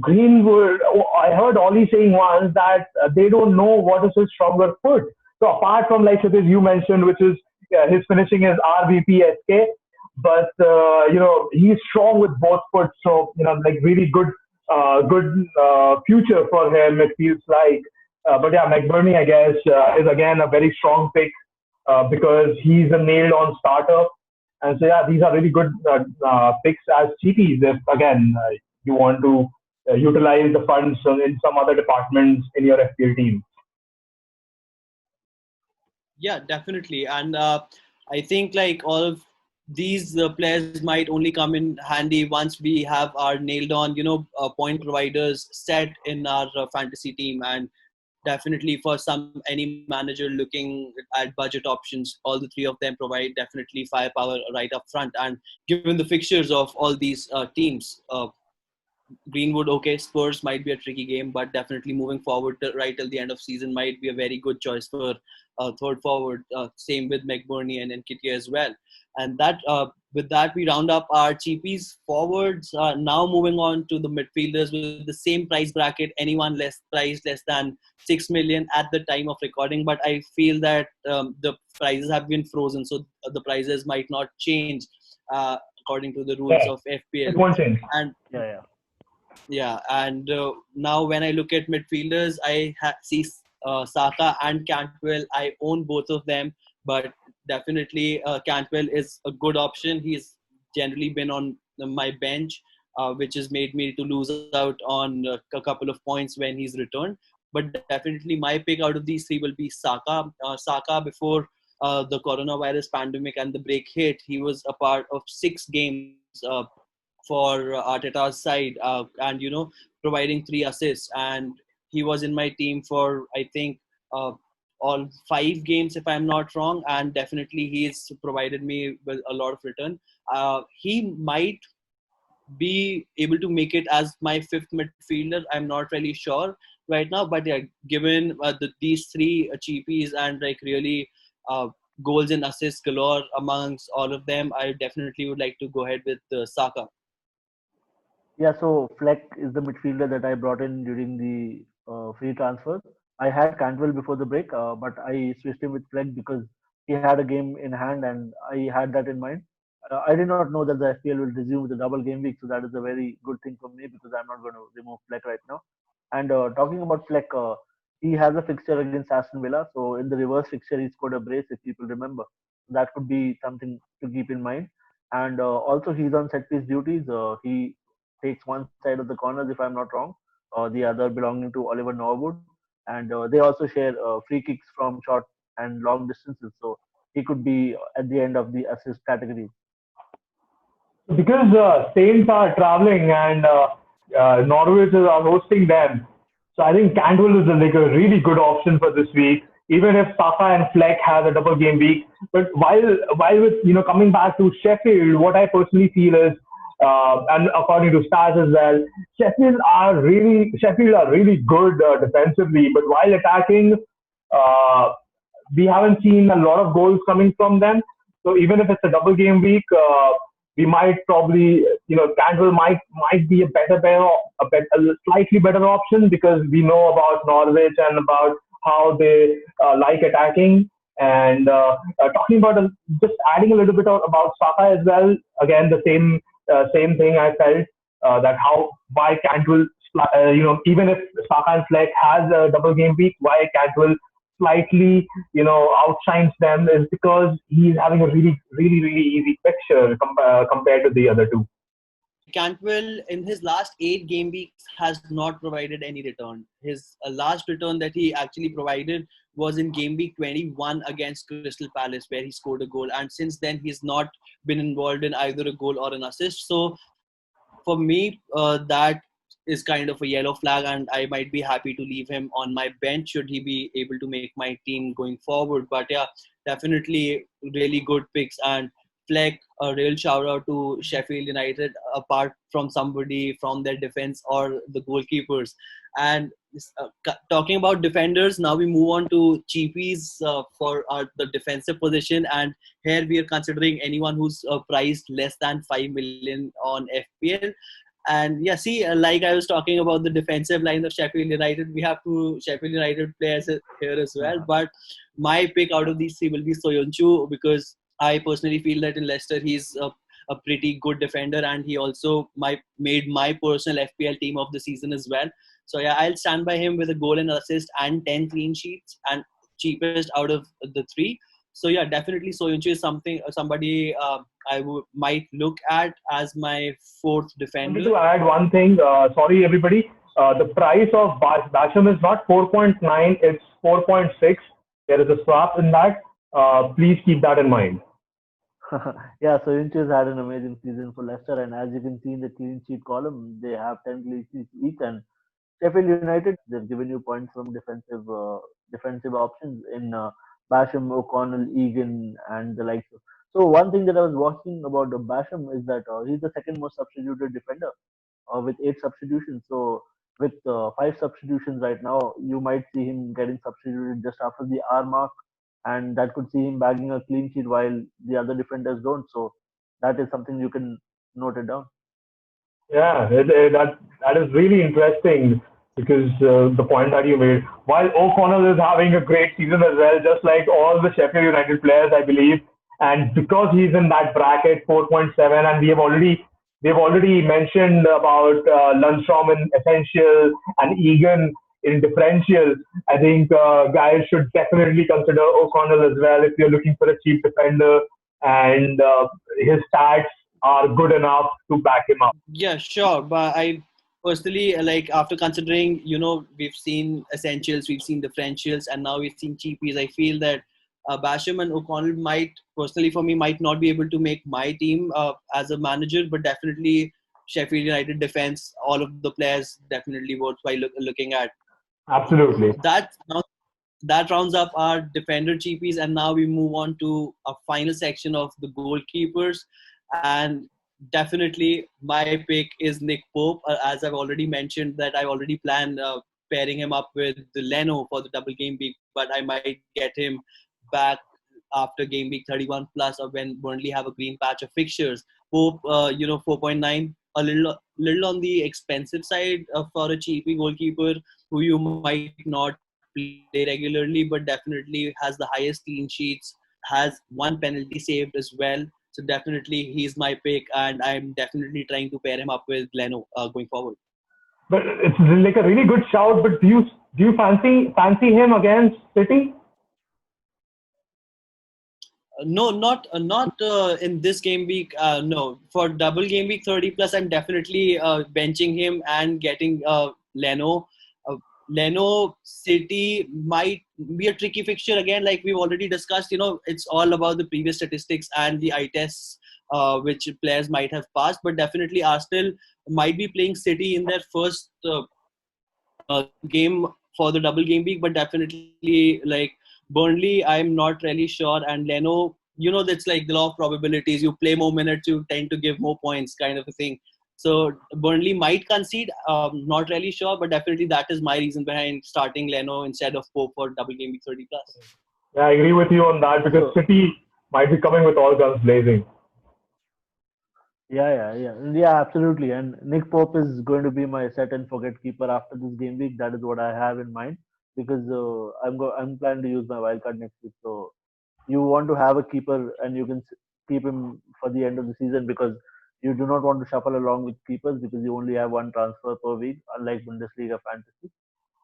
C: Greenwood, I heard Ollie saying once that they don't know what is his stronger foot. So apart from like Kshitij, you mentioned, which is his finishing is RVPSK, but he's strong with both foot. So like really good future for him. It feels like, but yeah, McBurney I guess is again a very strong pick because he's a nailed-on starter. And so yeah, these are really good picks as cheapies if again you want to utilize the funds in some other departments in your FPL team.
A: Yeah, definitely. And I think like all of these players might only come in handy once we have our nailed on, point providers set in our fantasy team. And definitely for any manager looking at budget options, all the three of them provide definitely firepower right up front. And given the fixtures of all these teams, Greenwood, okay, Spurs might be a tricky game, but definitely moving forward right till the end of season might be a very good choice for third forward. Same with McBurney and Nketiah as well. And that with that, we round up our cheapies forwards. Now moving on to the midfielders with the same price bracket, anyone less than 6 million at the time of recording. But I feel that the prices have been frozen, so the prices might not change according to the rules
C: Yeah,
A: of FPL.
C: it won't change.
A: And
B: Yeah, yeah.
A: yeah, and now when I look at midfielders, see Saka and Cantwell. I own both of them, but definitely Cantwell is a good option. He's generally been on my bench, which has made me to lose out on a couple of points when he's returned. But definitely my pick out of these three will be Saka. Saka before the coronavirus pandemic and the break hit, he was a part of 6 games. For Arteta's side, and providing 3 assists, and he was in my team for I think all 5 games if I'm not wrong, and definitely he's provided me with a lot of return. He might be able to make it as my fifth midfielder. I'm not really sure right now, but yeah, given these three cheapies and like really uh, goals and assists galore amongst all of them, I definitely would like to go ahead with Saka.
B: Yeah, so Fleck is the midfielder that I brought in during the free transfers. I had Cantwell before the break, but I switched him with Fleck because he had a game in hand and I had that in mind. I did not know that the FPL will resume with the double game week, so that is a very good thing for me because I'm not going to remove Fleck right now. And talking about Fleck, he has a fixture against Aston Villa, so in the reverse fixture, he scored a brace, if people remember. That could be something to keep in mind. And also, he's on set piece duties. He takes one side of the corners, if I'm not wrong, the other belonging to Oliver Norwood. And they also share free kicks from short and long distances. So he could be at the end of the assist category.
C: Because Saints are traveling and Norwich is are hosting them. So I think Cantwell is like a really good option for this week, even if Saka and Fleck has a double game week. But while with coming back to Sheffield, what I personally feel is, and according to stats as well, Sheffield are really good defensively, but while attacking, uh, we haven't seen a lot of goals coming from them. So even if it's a double game week, we might probably, Cantwell might be a slightly better option because we know about Norwich and about how they like attacking. And talking about just adding a little bit about Saka as well. Again, the same thing I felt that how why Cantwell, even if Saka and Fleck has a double game week, why Cantwell slightly, outshines them is because he's having a really, really, really easy fixture compared to the other two.
A: Cantwell in his last 8 game weeks has not provided any return. His last return that he actually provided was in game week 21 against Crystal Palace, where he scored a goal. And since then, he's not been involved in either a goal or an assist. So for me, that is kind of a yellow flag, and I might be happy to leave him on my bench should he be able to make my team going forward. But yeah, definitely really good picks. And Fleck, a real shout out to Sheffield United, apart from somebody from their defense or the goalkeepers. And talking about defenders, now we move on to cheapies for the defensive position. And here we are considering anyone who's priced less than 5 million on FPL. And yeah, see, like I was talking about the defensive line of Sheffield United, we have two Sheffield United players here as well. But my pick out of these three will be Soyuncu, because I personally feel that in Leicester he's a pretty good defender, and he also made my personal FPL team of the season as well. So yeah, I'll stand by him with a goal and assist and 10 clean sheets, and cheapest out of the three. So yeah, definitely Soyuncu is somebody might look at as my fourth
C: I wanted
A: defender.
C: to add one thing. Sorry, everybody. The price of Basham is not 4.9, it's 4.6. There is a swap in that. Please keep that in mind.
B: Yeah, so Inch has had an amazing season for Leicester, and as you can see in the clean sheet column, they have 10 clean sheets each. And Sheffield United, they've given you points from defensive options in Basham, O'Connell, Egan, and the likes. So one thing that I was watching about Basham is that he's the second most substituted defender with 8 substitutions. So with 5 substitutions right now, you might see him getting substituted just after the hour mark, and that could see him bagging a clean sheet while the other defenders don't. So that is something you can note it down.
C: Yeah, that is really interesting because the point that you made, while O'Connell is having a great season as well, just like all the Sheffield United players, I believe, and because he's in that bracket 4.7, and we've already mentioned about Lundstrom in essential and Egan in differential. I think guys should definitely consider O'Connell as well if you're looking for a cheap defender, and his stats are good enough to back him up.
A: Yeah, sure. But I personally like, after considering, we've seen essentials, we've seen differentials, and now we've seen cheapies. I feel that Basham and O'Connell might, personally for me, might not be able to make my team as a manager, but definitely Sheffield United defense, all of the players definitely worthwhile looking at.
C: Absolutely.
A: That that rounds up our defender cheapies, and now we move on to a final section of the goalkeepers. And definitely my pick is Nick Pope. As I've already mentioned, that I already planned pairing him up with the Leno for the double game week, but I might get him back after game week 31 plus, or when Burnley have a green patch of fixtures. Pope, 4.9, a little on the expensive side for a cheapy goalkeeper who you might not play regularly, but definitely has the highest clean sheets, has one penalty saved as well. So definitely he's my pick, and I'm definitely trying to pair him up with Leno going forward.
C: But it's like a really good shout. But do you fancy him against City?
A: No, not in this game week. No, for double game week 30 plus, I'm definitely benching him and getting Leno. Uh, Leno City might be a tricky fixture again, like we've already discussed. It's all about the previous statistics and the eye tests which players might have passed. But definitely Arsenal might be playing City in their first game for the double game week, but definitely like Burnley, I'm not really sure. And Leno, that's like the law of probabilities. You play more minutes, you tend to give more points, kind of a thing. So Burnley might concede. Not really sure, but definitely that is my reason behind starting Leno instead of Pope for double game week 30 plus.
C: Yeah, I agree with you on that because
B: So
C: City might be coming with all guns blazing.
B: yeah, absolutely. And Nick Pope is going to be my set and forget keeper after this game week. That is what I have in mind because I'm planning to use my wildcard next week. So you want to have a keeper and you can keep him for the end of the season because you do not want to shuffle along with keepers because you only have one transfer per week, unlike Bundesliga fantasy.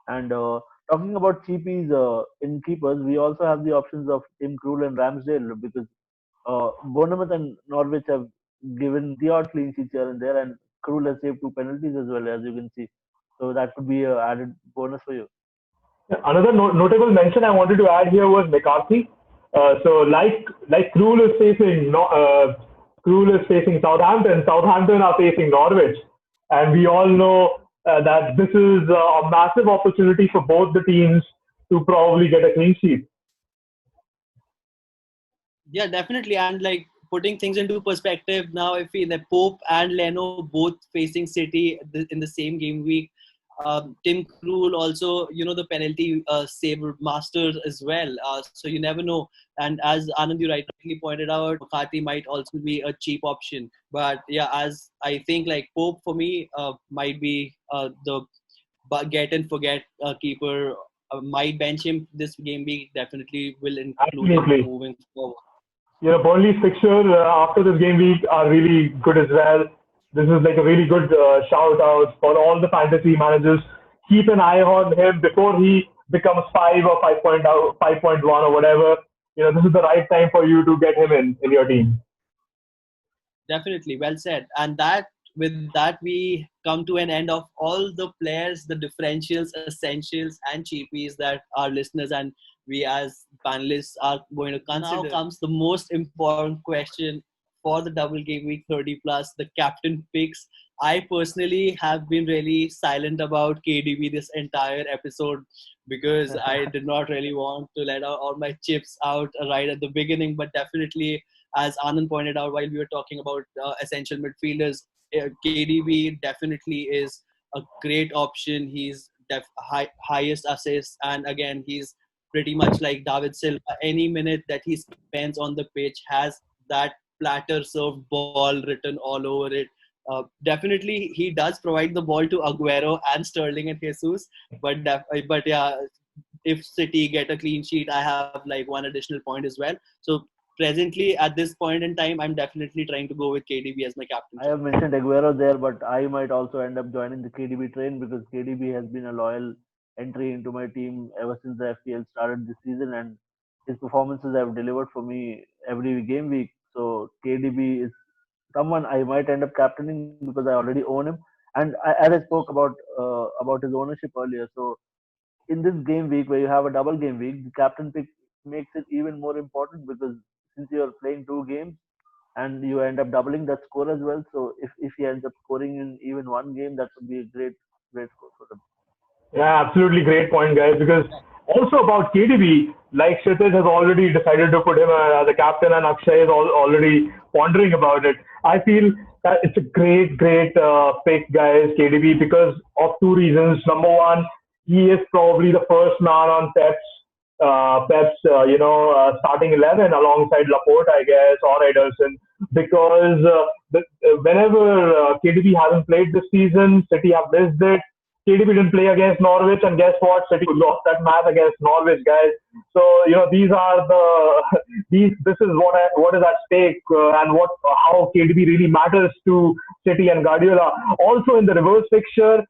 B: And talking about cheapies in keepers, we also have the options of Tim Krul and Ramsdale because Bournemouth and Norwich have given the odd clean sheets here and there, and Krul has saved two penalties as well, as you can see. So that could be a added bonus for you.
C: Another notable mention I wanted to add here was McCarthy. So like Krul is facing Southampton. Southampton are facing Norwich, and we all know that this is a massive opportunity for both the teams to probably get a clean sheet.
A: Yeah, definitely. And like putting things into perspective, now I feel that Pope and Leno both facing City in the same game week. Tim Krul also, the penalty saver master as well. So you never know. And as Anand, you rightly pointed out, McCarthy might also be a cheap option. But yeah, as I think like Pope for me might be the get and forget keeper. Might bench him this game week. Definitely will include him
C: Absolutely.
A: moving forward.
C: Burnley's fixture after this game week are really good as well. This is like a really good shout out for all the fantasy managers. Keep an eye on him before he becomes 5.1 or whatever. This is the right time for you to get him in your team.
A: Definitely, well said. And that with that we come to an end of all the players, the differentials, essentials, and cheapies that our listeners and we as panelists are going to consider. Now comes the most important question for the double game week 30 plus, the captain picks. I personally have been really silent about KDB this entire episode because I did not really want to let out all my chips out right at the beginning, but definitely as Anand pointed out while we were talking about essential midfielders, KDB definitely is a great option. He's highest assists, and again, he's pretty much like David Silva. Any minute that he spends on the pitch has that platter served ball written all over it. Definitely, he does provide the ball to Aguero and Sterling and Jesus. But yeah, if City get a clean sheet, I have like one additional point as well. So presently, at this point in time, I'm definitely trying to go with KDB as my
B: I
A: captainship.
B: have mentioned Aguero there, but I might also end up joining the KDB train because KDB has been a loyal entry into my team ever since the FPL started this season, and his performances have delivered for me every game week. So KDB is someone I might end up captaining because I already own him. And as I spoke about his ownership earlier, so in this game week where you have a double game week, the captain pick makes it even more important because since you are playing two games and you end up doubling that score as well. So if he ends up scoring in even one game, that would be a great score for him.
C: Yeah, absolutely great point, guys. Because also about KDB, like Kshitij has already decided to put him as a captain, and Akshay is already pondering about it. I feel that it's a great pick, guys, KDB, because of two reasons. Number one, he is probably the first man on Pep's starting 11 alongside Laporte, I guess, or Ederson, because whenever KDB hasn't played this season, City have missed it. KDB didn't play against Norwich, and guess what? City lost that match against Norwich, guys. So these are the these. This is what is at stake, and what how KDB really matters to City and Guardiola. Also in the reverse fixture,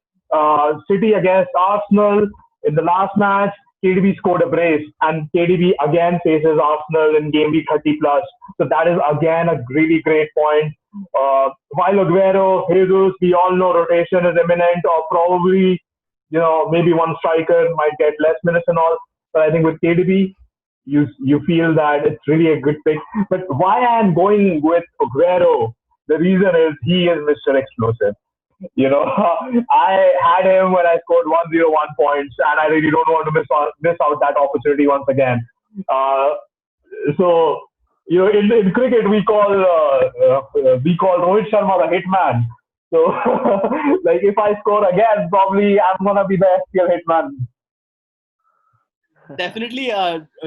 C: City against Arsenal in the last match, KDB scored a brace, and KDB again faces Arsenal in game week 30 plus. So that is again a really great point. While Aguero, Jesus, we all know rotation is imminent, or probably, maybe one striker might get less minutes and all. But I think with KDB, you feel that it's really a good pick. But why I'm going with Aguero, the reason is he is Mr. Explosive. I had him when I scored 101 points, and I really don't want to miss out that opportunity once again. Uh, so, in cricket we call Rohit Sharma the hitman. So, like if I score again, probably I'm gonna be the FPL hitman.
A: Definitely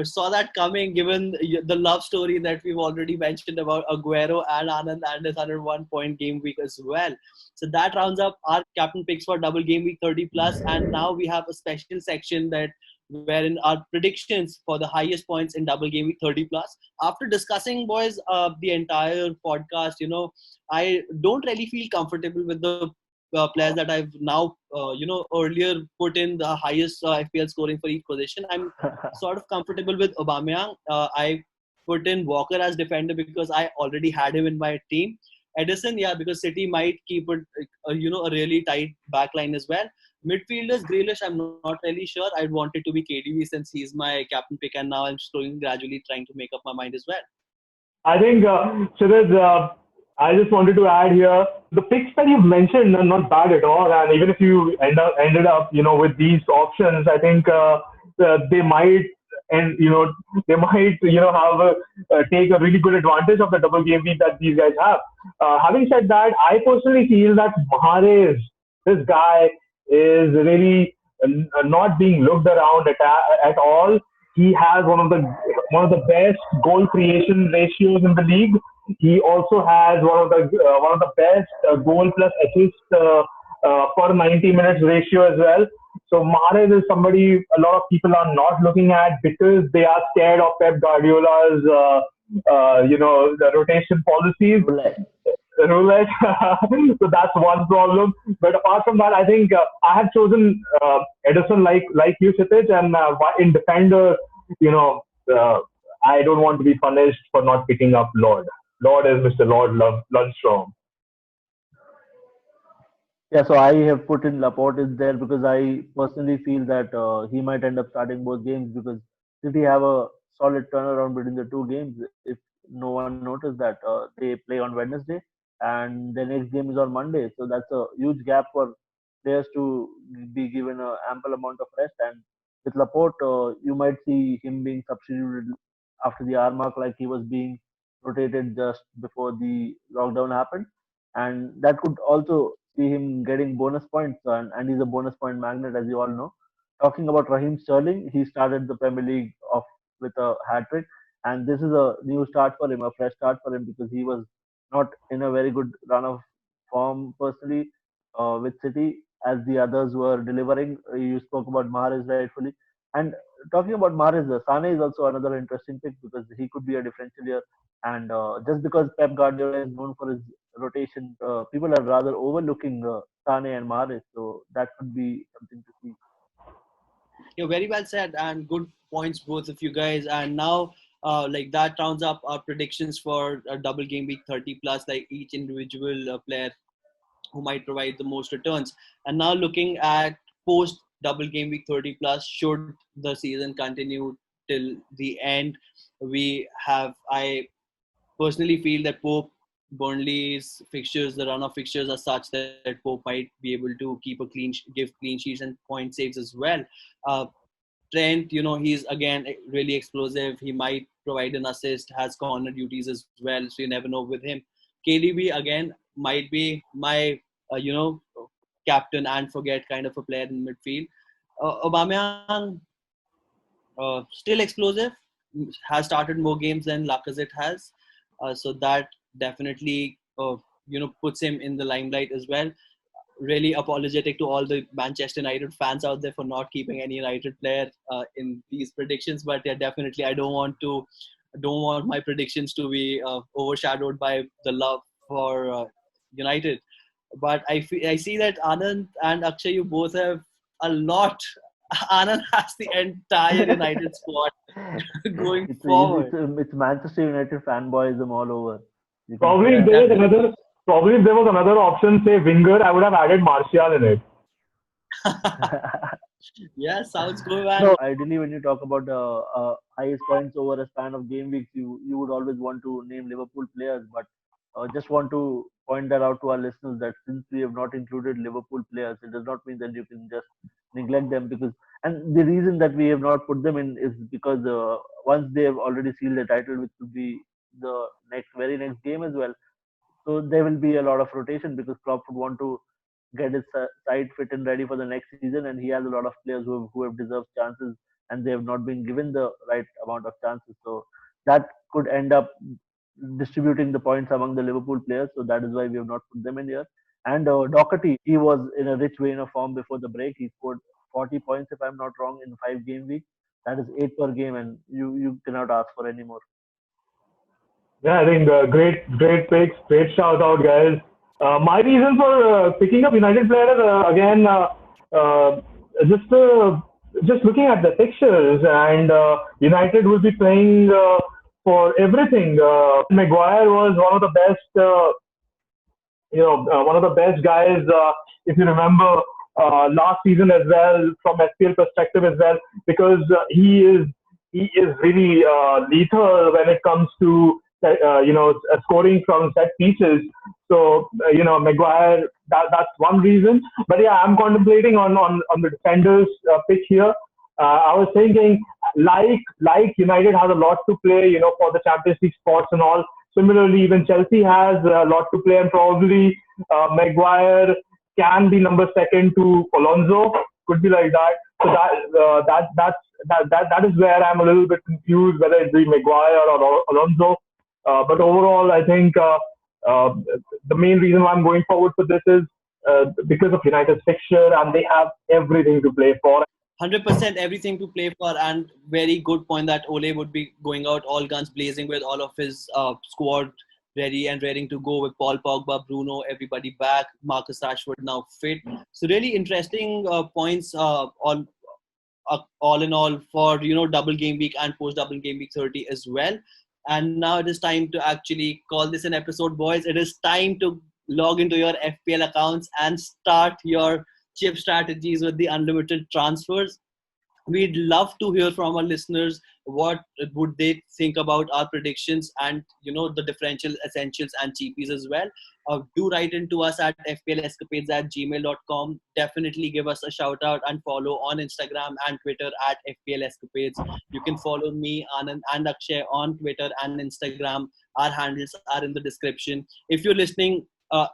A: saw that coming given the love story that we've already mentioned about Aguero and Anand and his 101-point game week as well. So that rounds up our captain picks for double game week 30 plus. And now we have a special section that wherein our predictions for the highest points in double game week 30 plus. After discussing, boys, the entire podcast, I don't really feel comfortable with the players that I've now, earlier put in the highest FPL scoring for each position. I'm sort of comfortable with Aubameyang. I put in Walker as defender because I already had him in my team. Edison, yeah, because City might keep it, a really tight back line as well. Midfielders, Grealish, I'm not really sure. I'd want it to be KDB since he's my captain pick, and now I'm slowly gradually trying to make up my mind as well.
C: I think, Shiraj, I just wanted to add here the picks that you've mentioned are not bad at all. And even if you ended up, with these options, I think they might and they might have take a really good advantage of the double game week that these guys have. Having said that, I personally feel that Mahrez, this guy, is really not being looked around at all. He has one of the best goal creation ratios in the league. He also has one of the best goal plus assist per 90 minutes ratio as well. So Mahrez is somebody a lot of people are not looking at because they are scared of Pep Guardiola's the rotation policies.
B: Roulette.
C: Roulette. So that's one problem. But apart from that, I think I have chosen Edison like you, Kshitij, and in defender, you know, uh, I don't want to be punished for not picking up Lord. Lord is Mr. Lundstrom.
B: Yeah, so I have put in Laporte is there because I personally feel that he might end up starting both games because City have a solid turnaround between the two games. If no one noticed that they play on Wednesday and the next game is on Monday, so that's a huge gap for players to be given a ample amount of rest. And with Laporte, you might see him being substituted after the hour mark, like he was being rotated just before the lockdown happened, and that could also see him getting bonus points, and he's a bonus point magnet, as you all know. Talking about Raheem Sterling, he started the Premier League off with a hat trick, and this is a new start for him, a fresh start for him, because he was not in a very good run of form personally with City as the others were delivering. You spoke about Mahrez rightfully, and talking about Mahrez, Sane is also another interesting pick because he could be a differential here. And just because Pep Guardiola is known for his rotation, people are rather overlooking Sane and Mahrez, so that could be something to see.
A: You're very well said and good points, both of you guys. And now, like that rounds up our predictions for double game week 30 plus, like each individual player who might provide the most returns. And now looking at post double game week 30 plus, should the season continue till the end, we have, I personally feel that Pope Burnley's fixtures, the run of fixtures are such that Pope might be able to keep a give clean sheets and point saves as well. Uh, Trent, he's again really explosive. He might provide an assist, has corner duties as well, so you never know with him. KDB again might be my, captain and forget kind of a player in midfield. Aubameyang, still explosive, has started more games than Lacazette has, so that definitely puts him in the limelight as well. Really apologetic to all the Manchester United fans out there for not keeping any United player in these predictions, but yeah, definitely I don't want my predictions to be overshadowed by the love for United. But I see that Anand and Akshay, you both have a lot. Anand has the entire United squad going forward.
B: It's Manchester United fanboyism all over. You can see
C: Probably if
B: that.
C: there was another, probably if there was another option, say winger, I would have added Martial in it.
A: Yeah, sounds good,
B: No,
A: man.
B: ideally, when you talk about highest points over a span of game weeks, you would always want to name Liverpool players. But just want to point that out to our listeners that since we have not included Liverpool players, it does not mean that you can just neglect them because. And the reason that we have not put them in is because once they have already sealed the title, which will be the very next game as well, so there will be a lot of rotation because Klopp would want to get his side fit and ready for the next season, and he has a lot of players who have deserved chances and they have not been given the right amount of chances. So that could end up distributing the points among the Liverpool players. So that is why we have not put them in here. And Doherty, he was in a rich vein of form before the break. He scored 40 points, if I'm not wrong, in 5 game weeks. That is 8 per game, and you cannot ask for any more.
C: Yeah, I think great picks, great shout out, guys. My reason for picking up United players again, just just looking at the fixtures, and United will be playing for everything. Maguire was one of the best. One of the best guys, if you remember, last season as well, from FPL perspective as well, because he is really lethal when it comes to scoring from set pieces. So Maguire, that's one reason. But yeah, I'm contemplating on the defenders pick here. I was thinking like United has a lot to play, for the Champions League spots and all. Similarly, even Chelsea has a lot to play, and probably Maguire can be number second to Alonso. Could be like that. So that is where I'm a little bit confused whether it be Maguire or Alonso. But overall, I think uh, the main reason why I'm going forward for this is because of United's fixture, and they have everything to play for.
A: 100% everything to play for, and very good point that Ole would be going out all guns blazing with all of his squad ready and ready to go with Paul Pogba, Bruno, everybody back, Marcus Rashford now fit. So really interesting points all in all for double game week and post double game week 30 as well. And now it is time to actually call this an episode, boys. It is time to log into your FPL accounts and start your chip strategies with the unlimited transfers. We'd love to hear from our listeners. What would they think about our predictions and the differential, essentials, and cheapies as well? Do write into us at fplescapades@gmail.com. Definitely give us a shout out and follow on Instagram and Twitter at FPL Escapades. You can follow me, Anand, and Akshay on Twitter and Instagram. Our handles are in the description. If you're listening to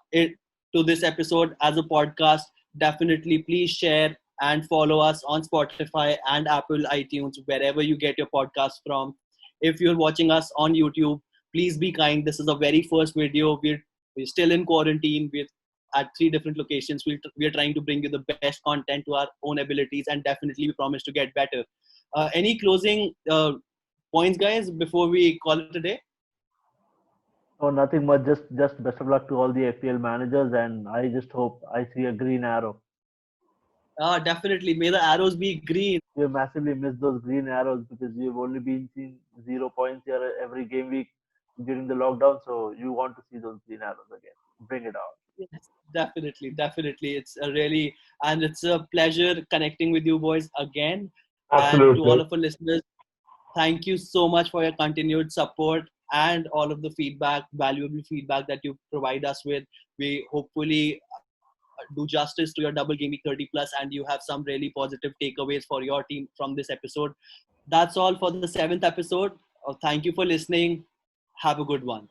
A: this episode as a podcast, definitely please share and follow us on Spotify and Apple iTunes, wherever you get your podcast from. If you're watching us on YouTube, please be kind. This is a very first video. We're still in quarantine. We're at 3 different locations. We're trying to bring you the best content to our own abilities, and definitely we promise to get better. Any closing points, guys, before we call it a day?
B: Oh, nothing much. Just best of luck to all the FPL managers, and I just hope I see a green arrow.
A: Definitely. May the arrows be green.
B: We have massively missed those green arrows because we've only been seeing 0 points here every game week during the lockdown. So you want to see those green arrows again. Bring it on.
A: Yes, definitely, definitely. It's a pleasure connecting with you boys again. And to all
C: Absolutely.
A: of our listeners, thank you so much for your continued support and all of the feedback, valuable feedback that you provide us with. We hopefully do justice to your Double Gameweek 30 plus, and you have some really positive takeaways for your team from this episode. That's all for the 7th episode. Thank you for listening. Have a good one.